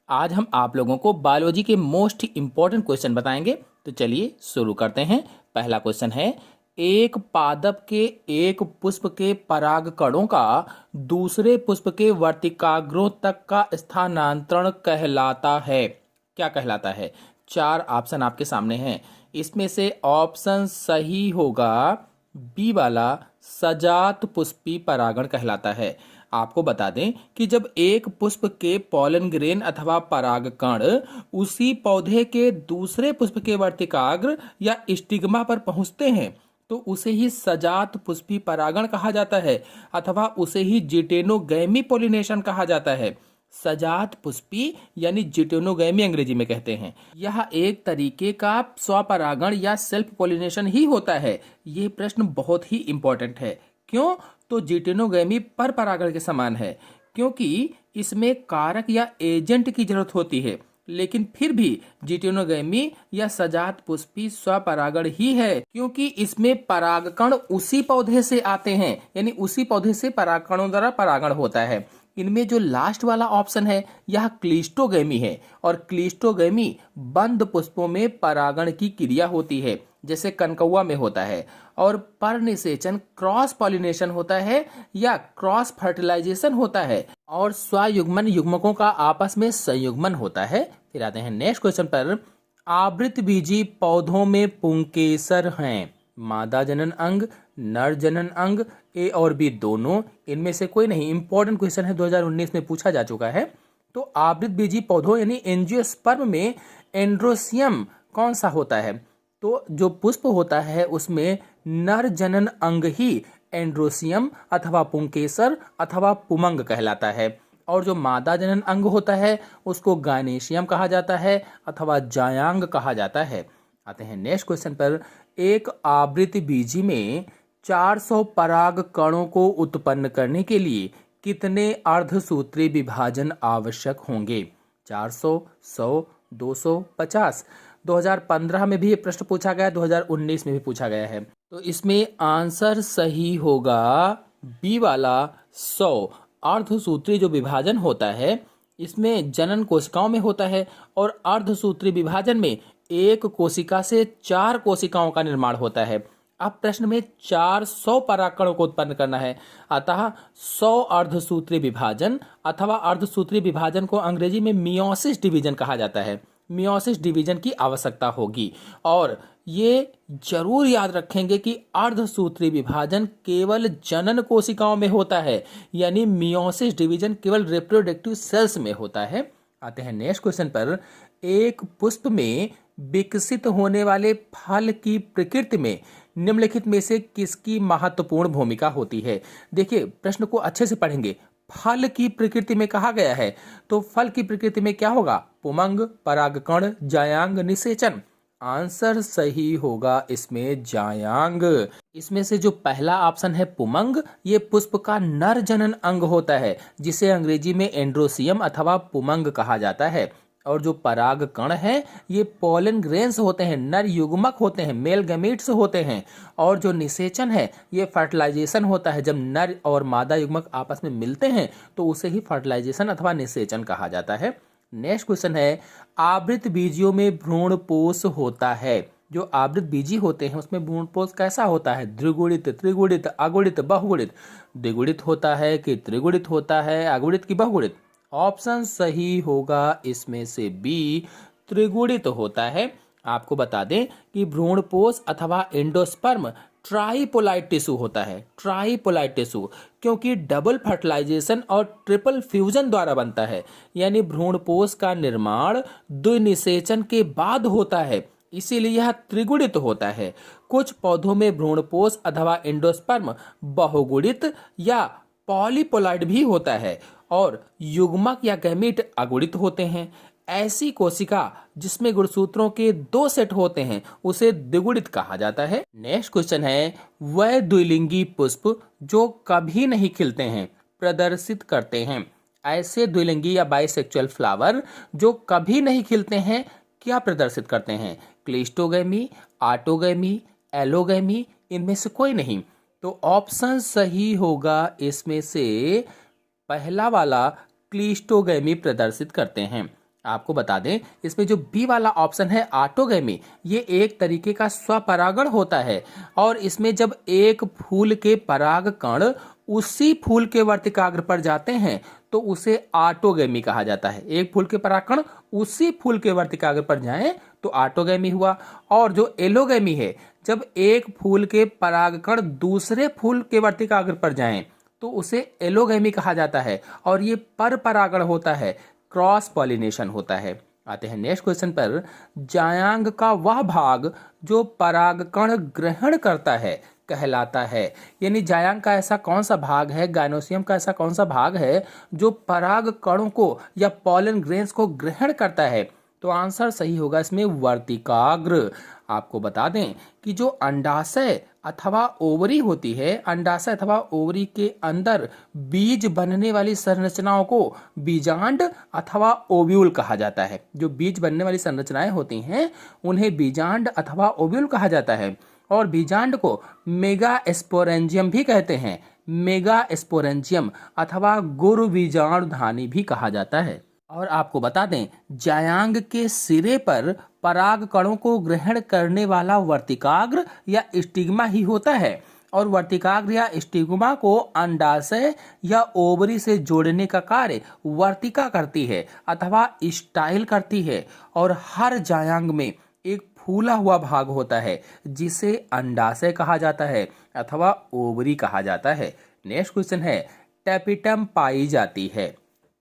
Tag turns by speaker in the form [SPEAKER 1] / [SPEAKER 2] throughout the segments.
[SPEAKER 1] आज हम आप लोगों को बायोलॉजी के मोस्ट इम्पॉर्टेंट क्वेश्चन बताएंगे। तो चलिए शुरू करते हैं। पहला क्वेश्चन है, एक पादप के एक पुष्प के परागकणों का दूसरे पुष्प के वर्तिकाग्रों तक का स्थानांतरण कहलाता है। क्या कहलाता है? चार ऑप्शन आपके सामने हैं। इसमें से ऑप्शन सही होगा बी वाला, सजात पुष्पी परागण कहलाता है। आपको बता दें कि जब एक पुष्प के पॉलन ग्रेन अथवा परागकण उसी पौधे के दूसरे पुष्प के वर्तिकाग्र या स्टिग्मा पर पहुंचते हैं तो उसे ही सजात पुष्पी परागण कहा जाता है अथवा उसे ही जिटेनोगैमी पोलिनेशन कहा जाता है। सजात पुष्पी यानी जिटेनोगैमी अंग्रेजी में कहते हैं। यह एक तरीके का स्वपरागण या सेल्फ पोलिनेशन ही होता है। ये प्रश्न बहुत ही इंपॉर्टेंट है। क्यों? तो जिटेनोगैमी पर परागण के समान है, क्योंकि इसमें कारक या एजेंट की जरूरत होती है, लेकिन फिर भी जिटेनोगैमी या सजात पुष्पी स्वपरागण ही है, क्योंकि इसमें परागकण उसी पौधे से आते हैं, यानी उसी पौधे से परागकणों द्वारा परागण होता है। इनमें जो लास्ट वाला ऑप्शन है यह क्लिस्टोगैमी है, और क्लिस्टोगैमी बंद पुष्पों में परागण की क्रिया होती है, जैसे कनकौआ में होता है। और परनिषेचन क्रॉस पॉलिनेशन होता है या क्रॉस फर्टिलाइजेशन होता है, और स्वयुग्मन युग्मकों का आपस में संयुग्मन होता है। फिर आते हैं नेक्स्ट क्वेश्चन पर। आवृतबीजी पौधों में पुंकेसर हैं। मादा जनन अंग, नर जनन अंग, ए और बी दोनों, इनमें से कोई नहीं। इंपॉर्टेंट क्वेश्चन है, 2019 में पूछा जा चुका है। तो आवृतबीजी पौधों यानी एंजियोस्पर्म में एंड्रोसियम कौन सा होता है? तो जो पुष्प होता है उसमें नर जनन अंग ही एंड्रोसियम अथवा पुंकेसर अथवा पुमंग कहलाता है, और जो मादा जनन अंग होता है उसको गायनेशियम कहा जाता है अथवा जायांग कहा जाता है। आते हैं नेक्स्ट क्वेश्चन पर। एक आवृतबीजी में 400 पराग कणों को उत्पन्न करने के लिए कितने अर्धसूत्री विभाजन आवश्यक होंगे? 400, 100, 200, 50। 2015 में भी ये प्रश्न पूछा गया, 2019 में भी पूछा गया है। तो इसमें आंसर सही होगा बी वाला, 100। अर्धसूत्री जो विभाजन होता है इसमें जनन कोशिकाओं में होता है, और अर्धसूत्री विभाजन में एक कोशिका से 4 कोशिकाओं का निर्माण होता है। अब प्रश्न में 400 परागकणों को उत्पन्न करना है, अतः 100 अर्धसूत्री विभाजन अथवा अर्धसूत्री विभाजन को अंग्रेजी में मियोसिस डिवीजन कहा जाता है। मियोसिस डिवीजन की आवश्यकता होगी, और ये जरूर याद रखेंगे कि अर्धसूत्री विभाजन केवल जनन कोशिकाओं में होता है, यानी मियोसिस डिवीजन केवल रिप्रोडक्टिव सेल्स में होता है। आते हैं नेक्स्ट क्वेश्चन पर। एक पुष्प में विकसित होने वाले फल की प्रकृति में निम्नलिखित में से किसकी महत्वपूर्ण भूमिका होती है? देखिए, प्रश्न को अच्छे से पढ़ेंगे। फल की प्रकृति में कहा गया है, तो फल की प्रकृति में क्या होगा? पुमंग, परागकण, जायांग, निषेचन। आंसर सही होगा इसमें जायांग। इसमें से जो पहला ऑप्शन है पुमंग, ये पुष्प का नर जनन अंग होता है, जिसे अंग्रेजी में एंड्रोसियम अथवा पुमंग कहा जाता है। और जो पराग कण है ये पोलन ग्रेन्स होते हैं, नर युग्मक होते हैं, मेल गैमीट्स होते हैं। और जो निषेचन है ये फर्टिलाइजेशन होता है, जब नर और मादा युग्मक आपस में मिलते हैं तो उसे ही फर्टिलाइजेशन अथवा निषेचन कहा जाता है। नेक्स्ट क्वेश्चन है, आवृत बीजियों में भ्रूणपोष होता है। जो आवृत बीजी होते हैं उसमें भ्रूणपोष कैसा होता है? द्विगुणित, त्रिगुणित, अगुणित, बहुगुणित। द्विगुणित होता है कि त्रिगुणित होता है, अगुणित की बहुगुणित? ऑप्शन सही होगा इसमें से बी, त्रिगुणित होता है। आपको बता दें कि भ्रूणपोष अथवा एंडोस्पर्म ट्राइपोलाइट टिश्यू होता है। ट्राइपोलाइट टिश्यू क्योंकि डबल फर्टिलाइजेशन और ट्रिपल फ्यूजन द्वारा बनता है, यानी भ्रूणपोष का निर्माण द्विनिषेचन के बाद होता है, इसीलिए यह त्रिगुणित होता है। कुछ पौधों में भ्रूणपोष अथवा एंडोस्पर्म बहुगुणित या पॉलीपोलाइट भी होता है, और युग्मक या गैमीट अगुणित होते हैं। ऐसी कोशिका जिसमें गुणसूत्रों के 2 सेट होते हैं उसे द्विगुणित कहा जाता है। नेक्स्ट क्वेश्चन है, वह द्विलिंगी पुष्प जो कभी नहीं खिलते हैं प्रदर्शित करते हैं। ऐसे द्विलिंगी या बाइसेक्सुअल फ्लावर जो कभी नहीं खिलते हैं क्या प्रदर्शित करते हैं? क्लिस्टोगैमी, ऑटोगैमी, एलोगैमी, इनमें से कोई नहीं। तो ऑप्शन सही होगा इसमें से पहला वाला, क्लिस्टोगैमी प्रदर्शित करते हैं। आपको बता दें, इसमें जो बी वाला ऑप्शन है ऑटोगैमी, ये एक तरीके का स्वपरागण होता है और इसमें जब एक फूल के पराग कण उसी फूल के वर्तिकाग्र पर जाते हैं तो उसे ऑटोगैमी कहा जाता है। एक फूल के परागकण उसी फूल के वर्तिकाग्र पर जाएं तो ऑटोगैमी हुआ। और जो एलोगैमी है, जब एक फूल के परागकण दूसरे फूल के वर्तिकाग्र पर जाएं तो उसे एलोगैमी कहा जाता है और ये पर परागण होता है, क्रॉस पॉलिनेशन होता है। आते हैं नेक्स्ट क्वेश्चन पर। जायांग का वह भाग जो परागकण ग्रहण करता है कहलाता है। यानी जायांग का ऐसा कौन सा भाग है, गायनोसियम का ऐसा कौन सा भाग है जो पराग कणों को या पॉलन ग्रेन्स को ग्रहण करता है? तो आंसर सही होगा इसमें वर्तिकाग्र। आपको बता दें कि जो अंडाशय अथवा ओवरी होती है, अंडाशय अथवा ओवरी के अंदर बीज बनने वाली संरचनाओं को बीजांड अथवा ओव्यूल कहा जाता है। जो बीज बनने वाली संरचनाएं होती हैं उन्हें बीजांड अथवा ओव्यूल कहा जाता है और बीजांड को मेगा स्पोरेंजियम भी कहते हैं। मेगा स्पोरेंजियम अथवा गुरु बीजाणुधानी भी कहा जाता है। और आपको बता दें, जायांग के सिरे पर पराग कणों को ग्रहण करने वाला वर्तिकाग्र या स्टिग्मा ही होता है और वर्तिकाग्र या स्टिग्मा को अंडाशय या ओवरी से जोड़ने का कार्य वर्तिका करती है अथवा स्टाइल करती है। और हर जायांग में एक फूला हुआ भाग होता है जिसे अंडाशय कहा जाता है अथवा ओवरी कहा जाता है। नेक्स्ट क्वेश्चन है, टेपिटम पाई जाती है।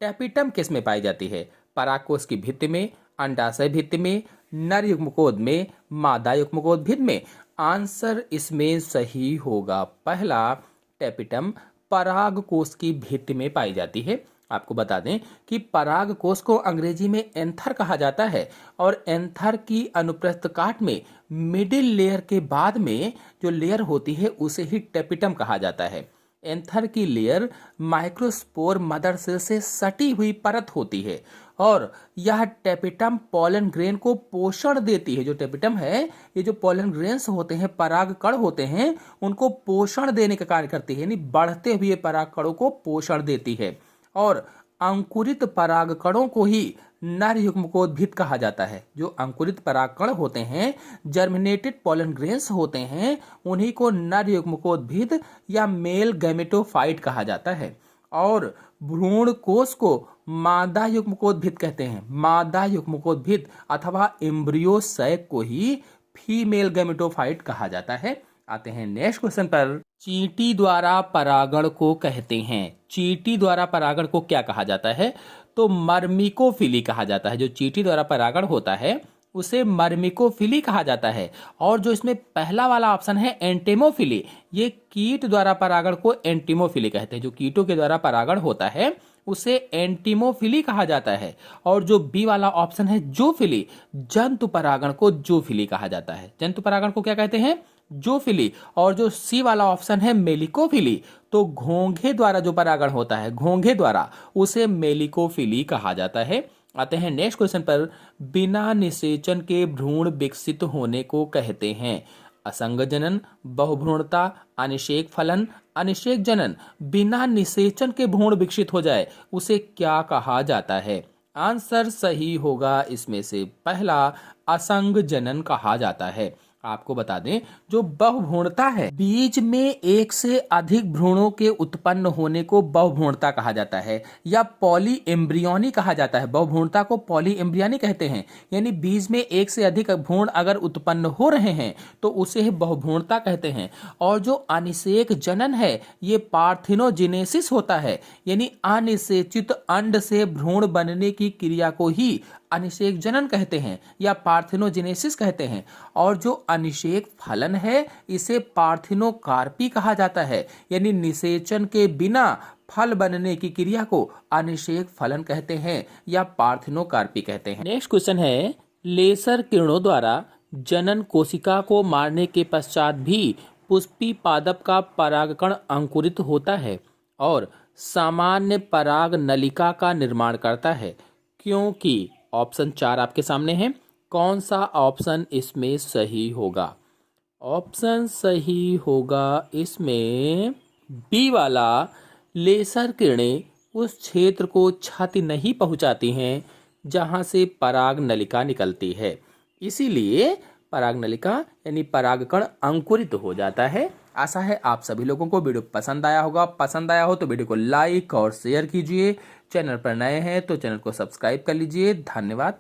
[SPEAKER 1] टेपिटम किस में पाई जाती है? परागकोश की भित्ति में, अंडाशय भित्ति में, नर युग्मकोद में, मादा युग्मकोद भित्ति में। आंसर इसमें सही होगा पहला, टेपिटम परागकोश की भित्ति में पाई जाती है। आपको बता दें कि परागकोश को अंग्रेजी में एंथर कहा जाता है और एंथर की अनुप्रस्थ काट में मिडिल लेयर के बाद में जो लेयर होती है उसे ही टेपिटम कहा जाता है। एंथर की लेयर माइक्रोस्पोर मदर सेल से सटी हुई परत होती है और यह टेपिटम पॉलन ग्रेन को पोषण देती है। जो टेपिटम है, ये जो पॉलन ग्रेन्स होते हैं, पराग कण होते हैं, उनको पोषण देने का कार्य करती है, यानी बढ़ते हुए पराग कणों को पोषण देती है। और अंकुरित पराग कणों को ही नर युग्मकोद्भिद कहा जाता है। जो अंकुरित परागकण होते हैं, जर्मिनेटेड पॉलन ग्रेन्स होते हैं, उन्हीं को नर युग्मकोद्भिद या मेल गैमेटोफाइट कहा जाता है। और भ्रूण कोश को मादा युग्मकोद्भिद कहते हैं। मादा युग्मकोद्भिद अथवा एम्ब्रियो सैक को ही फीमेल गैमेटोफाइट कहा जाता है। आते हैं नेक्स्ट क्वेश्चन पर। चींटी द्वारा परागण को कहते हैं। चींटी द्वारा परागण को क्या कहा जाता है? तो मर्मिकोफिली कहा जाता है। जो चींटी द्वारा परागण होता है उसे मर्मिकोफिली कहा जाता है। और जो इसमें पहला वाला ऑप्शन है एंटेमोफिली, ये कीट द्वारा परागण को एंटीमोफिली कहते हैं। जो कीटों के द्वारा परागण होता है उसे एंटीमोफिली कहा जाता है। और जो बी वाला ऑप्शन है जूफिली, जंतु परागण को जूफिली कहा जाता है। जंतु परागण को क्या कहते हैं? जूफिली। और जो सी वाला ऑप्शन है मेलिकोफिली, तो घोंघे द्वारा जो परागण होता है, घोंघे द्वारा, उसे मेलिकोफिली कहा जाता है। आते हैं नेक्स्ट क्वेश्चन पर। बिना निषेचन के भ्रूण विकसित होने को कहते हैं। असंग जनन, बहुभ्रूणता, अनिषेक फलन, अनिषेक जनन। बिना निषेचन के भ्रूण विकसित हो जाए उसे क्या कहा जाता है? आंसर सही होगा इसमें से पहला, असंग जनन कहा जाता है। आपको बता दें, जो बहुभ्रूणता है, बीज में एक से अधिक भ्रूणों के उत्पन्न होने को बहुभ्रूणता कहा जाता है या पॉली एम्ब्रियोनी कहा जाता है। बहुभ्रूणता को पॉली एम्ब्रियोनी कहते हैं, यानी बीज में एक से अधिक भ्रूण अगर उत्पन्न हो रहे हैं तो उसे बहुभ्रूणता कहते हैं। और जो अनिषेक जनन है, ये पार्थिनोजेनेसिस होता है, यानी अनिषेचित अंड से भ्रूण बनने की क्रिया को ही अनिषेक जनन कहते हैं या पार्थिनोजेनेसिस कहते हैं। और जो अनिषेक फलन है इसे पार्थिनोकार्पी कहा जाता है, यानी निषेचन के बिना फल बनने की क्रिया को अनिषेक फलन कहते हैं या पार्थिनोकार्पी कहते हैं। नेक्स्ट क्वेश्चन है, लेसर किरणों द्वारा जनन कोशिका को मारने के पश्चात भी पुष्पी पादप का परागकण अंकुरित होता है और सामान्य पराग नलिका का निर्माण करता है, क्योंकि ऑप्शन 4 आपके सामने है। कौन सा ऑप्शन इसमें सही होगा? ऑप्शन सही होगा इसमें बी वाला, लेसर किरणें उस क्षेत्र को क्षति नहीं पहुंचाती हैं जहाँ से पराग नलिका निकलती है। इसीलिए पराग नलिका यानी परागकण अंकुरित हो जाता है। आशा है आप सभी लोगों को वीडियो पसंद आया होगा। पसंद आया हो तो वीडियो को लाइक और शेयर कीजिए। चैनल पर नए हैं तो चैनल को सब्सक्राइब कर लीजिए। धन्यवाद।